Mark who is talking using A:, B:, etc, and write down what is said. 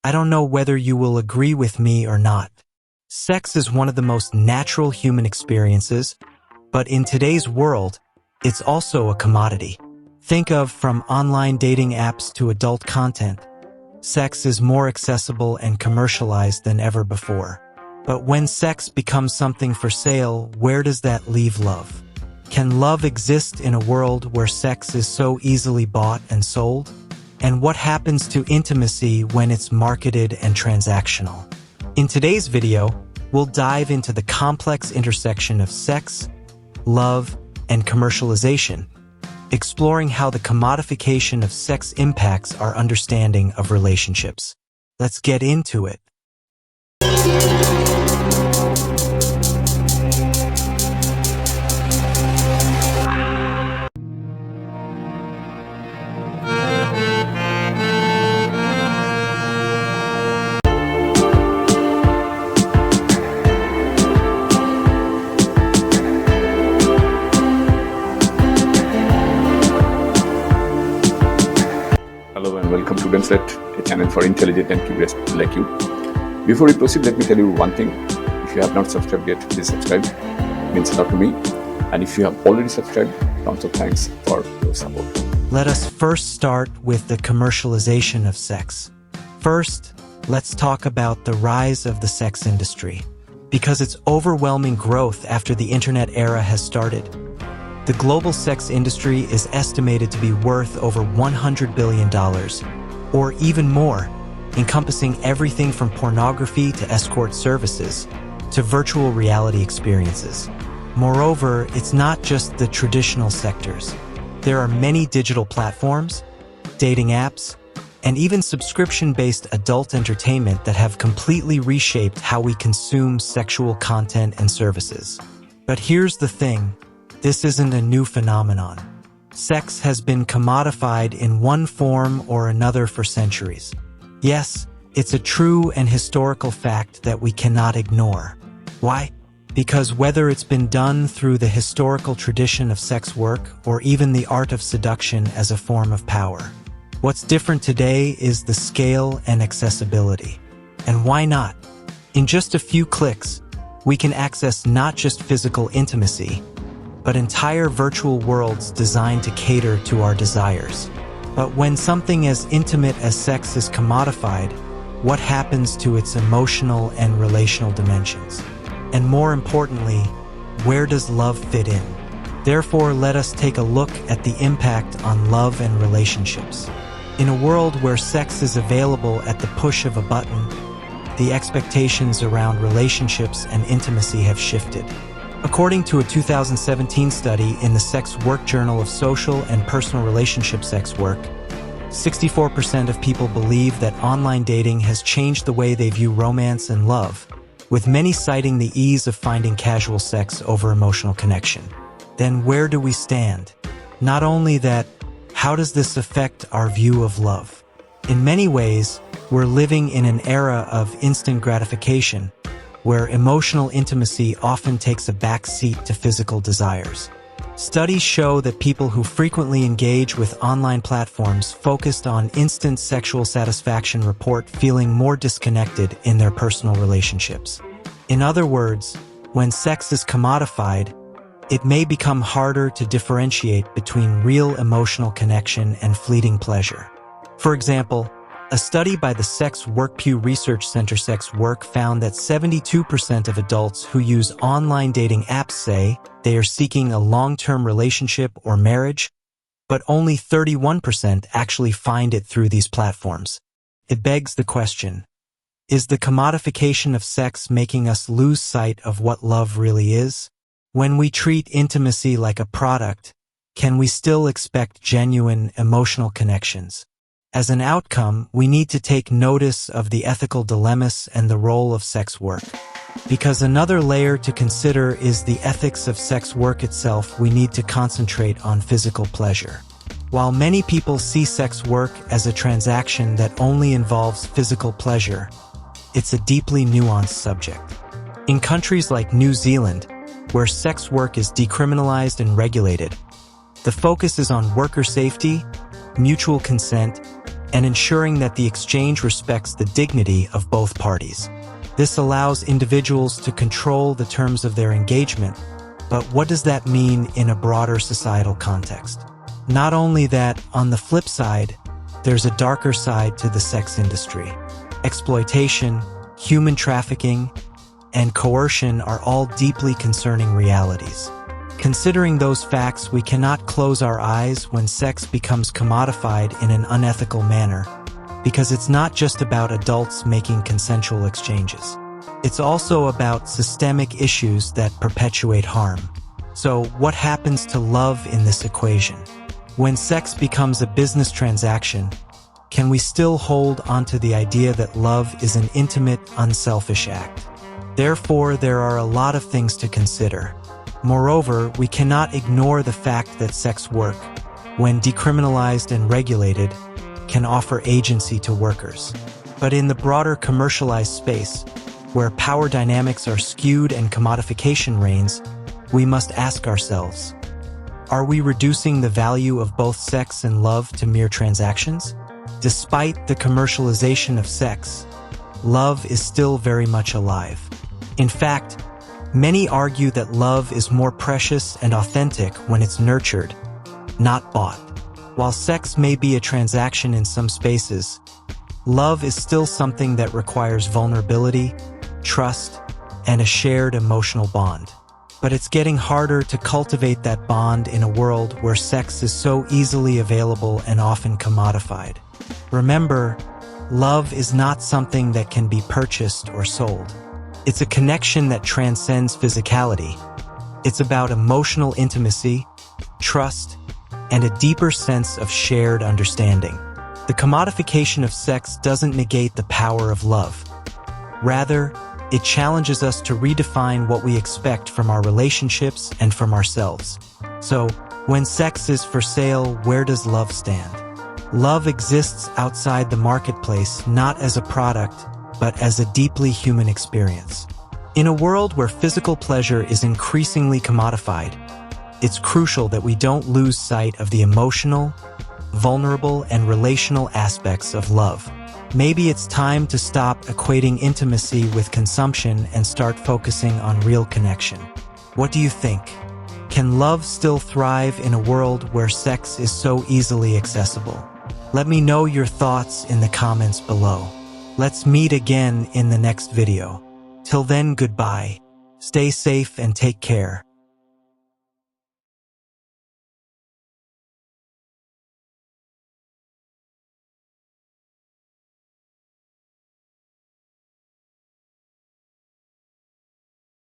A: I don't know whether you will agree with me or not. Sex is one of the most natural human experiences, but in today's world, it's also a commodity. Think of from online dating apps to adult content. Sex is more accessible and commercialized than ever before. But when sex becomes something for sale, where does that leave love? Can love exist in a world where sex is so easily bought and sold? And what happens to intimacy when it's marketed and transactional? In today's video, we'll dive into the complex intersection of sex, love, and commercialization, exploring how the commodification of sex impacts our understanding of relationships. Let's get into it.
B: Hello and welcome to Studentset, a channel for intelligent and curious people like you. Before we proceed, let me tell you one thing. If you have not subscribed yet, please subscribe. It means a lot to me. And if you have already subscribed, tons of thanks for your support.
A: Let us first start with the commercialization of sex. First, let's talk about the rise of the sex industry, because its overwhelming growth after the internet era has started. The global sex industry is estimated to be worth over $100 billion, or even more, encompassing everything from pornography to escort services, to virtual reality experiences. Moreover, it's not just the traditional sectors. There are many digital platforms, dating apps, and even subscription-based adult entertainment that have completely reshaped how we consume sexual content and services. But here's the thing. This isn't a new phenomenon. Sex has been commodified in one form or another for centuries. Yes, it's a true and historical fact that we cannot ignore. Why? Because whether it's been done through the historical tradition of sex work or even the art of seduction as a form of power, what's different today is the scale and accessibility. And why not? In just a few clicks, we can access not just physical intimacy, but entire virtual worlds designed to cater to our desires. But when something as intimate as sex is commodified, what happens to its emotional and relational dimensions? And more importantly, where does love fit in? Therefore, let us take a look at the impact on love and relationships. In a world where sex is available at the push of a button, the expectations around relationships and intimacy have shifted. According to a 2017 study in the Sex Work Journal of Social and Personal Relationship Sex Work, 64% of people believe that online dating has changed the way they view romance and love, with many citing the ease of finding casual sex over emotional connection. Then where do we stand? Not only that, how does this affect our view of love? In many ways, we're living in an era of instant gratification, where emotional intimacy often takes a back seat to physical desires. Studies show that people who frequently engage with online platforms focused on instant sexual satisfaction report feeling more disconnected in their personal relationships. In other words, when sex is commodified, it may become harder to differentiate between real emotional connection and fleeting pleasure. For example, a study by the Sex Work Pew Research Center Sex Work found that 72% of adults who use online dating apps say they are seeking a long-term relationship or marriage, but only 31% actually find it through these platforms. It begs the question, is the commodification of sex making us lose sight of what love really is? When we treat intimacy like a product, can we still expect genuine emotional connections? As an outcome, we need to take notice of the ethical dilemmas and the role of sex work. Because another layer to consider is the ethics of sex work itself. We need to concentrate on physical pleasure. While many people see sex work as a transaction that only involves physical pleasure, it's a deeply nuanced subject. In countries like New Zealand, where sex work is decriminalized and regulated, the focus is on worker safety, mutual consent, and ensuring that the exchange respects the dignity of both parties. This allows individuals to control the terms of their engagement, but what does that mean in a broader societal context? Not only that, on the flip side, there's a darker side to the sex industry. Exploitation, human trafficking, and coercion are all deeply concerning realities. Considering those facts, we cannot close our eyes when sex becomes commodified in an unethical manner, because it's not just about adults making consensual exchanges. It's also about systemic issues that perpetuate harm. So, what happens to love in this equation? When sex becomes a business transaction, can we still hold onto the idea that love is an intimate, unselfish act? Therefore, there are a lot of things to consider. Moreover, we cannot ignore the fact that sex work, when decriminalized and regulated, can offer agency to workers. But in the broader commercialized space, where power dynamics are skewed and commodification reigns, we must ask ourselves, are we reducing the value of both sex and love to mere transactions? Despite the commercialization of sex, love is still very much alive. In fact, many argue that love is more precious and authentic when it's nurtured, not bought. While sex may be a transaction in some spaces, love is still something that requires vulnerability, trust, and a shared emotional bond. But it's getting harder to cultivate that bond in a world where sex is so easily available and often commodified. Remember, love is not something that can be purchased or sold. It's a connection that transcends physicality. It's about emotional intimacy, trust, and a deeper sense of shared understanding. The commodification of sex doesn't negate the power of love. Rather, it challenges us to redefine what we expect from our relationships and from ourselves. So, when sex is for sale, where does love stand? Love exists outside the marketplace, not as a product, but as a deeply human experience. In a world where physical pleasure is increasingly commodified, it's crucial that we don't lose sight of the emotional, vulnerable, and relational aspects of love. Maybe it's time to stop equating intimacy with consumption and start focusing on real connection. What do you think? Can love still thrive in a world where sex is so easily accessible? Let me know your thoughts in the comments below. Let's meet again in the next video. Till then, goodbye. Stay safe and take care.